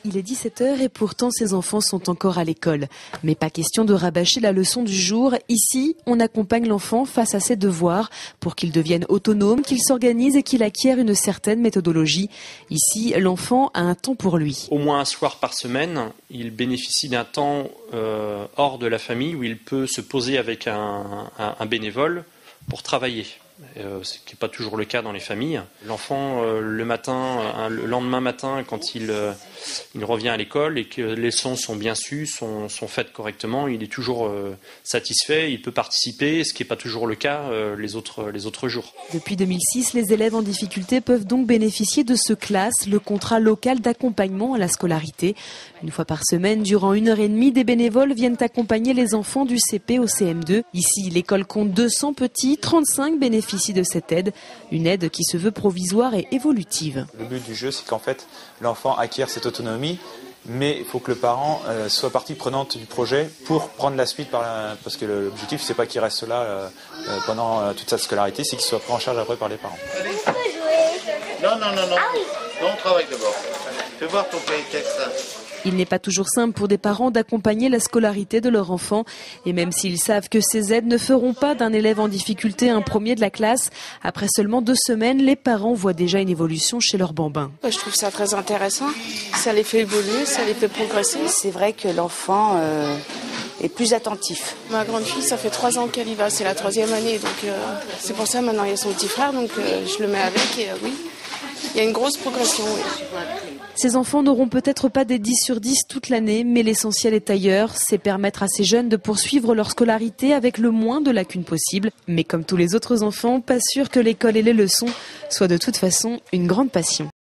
Il est 17h et pourtant ces enfants sont encore à l'école. Mais pas question de rabâcher la leçon du jour. Ici, on accompagne l'enfant face à ses devoirs pour qu'il devienne autonome, qu'il s'organise et qu'il acquiert une certaine méthodologie. Ici, l'enfant a un temps pour lui. Au moins un soir par semaine, il bénéficie d'un temps hors de la famille où il peut se poser avec un bénévole pour travailler. Ce qui n'est pas toujours le cas dans les familles. L'enfant, le lendemain matin, quand il revient à l'école et que les leçons sont bien sues, sont faites correctement, il est toujours satisfait, il peut participer, ce qui n'est pas toujours le cas les autres jours. Depuis 2006, les élèves en difficulté peuvent donc bénéficier de ce CLAS, le contrat local d'accompagnement à la scolarité. Une fois par semaine, durant 1h30, des bénévoles viennent accompagner les enfants du CP au CM2. Ici, l'école compte 200 petits, 35 bénéficient de cette aide, une aide qui se veut provisoire et évolutive. Le but du jeu, c'est qu'en fait, l'enfant acquiert cette autonomie, mais il faut que le parent soit partie prenante du projet pour prendre la suite, parce que l'objectif, c'est pas qu'il reste là pendant toute sa scolarité, c'est qu'il soit pris en charge après par les parents. Non. Non, on travaille d'abord. Fais voir ton cahier de texte. Il n'est pas toujours simple pour des parents d'accompagner la scolarité de leur enfant. Et même s'ils savent que ces aides ne feront pas d'un élève en difficulté un premier de la classe, après seulement 2 semaines, les parents voient déjà une évolution chez leur bambin. Je trouve ça très intéressant. Ça les fait évoluer, ça les fait progresser. C'est vrai que l'enfant est plus attentif. Ma grande fille, ça fait 3 ans qu'elle y va, c'est la 3e année. Donc c'est pour ça maintenant il y a son petit frère, donc je le mets avec et oui, il y a une grosse progression. Oui. Ces enfants n'auront peut-être pas des 10 sur 10 toute l'année, mais l'essentiel est ailleurs. C'est permettre à ces jeunes de poursuivre leur scolarité avec le moins de lacunes possible. Mais comme tous les autres enfants, pas sûr que l'école et les leçons soient de toute façon une grande passion.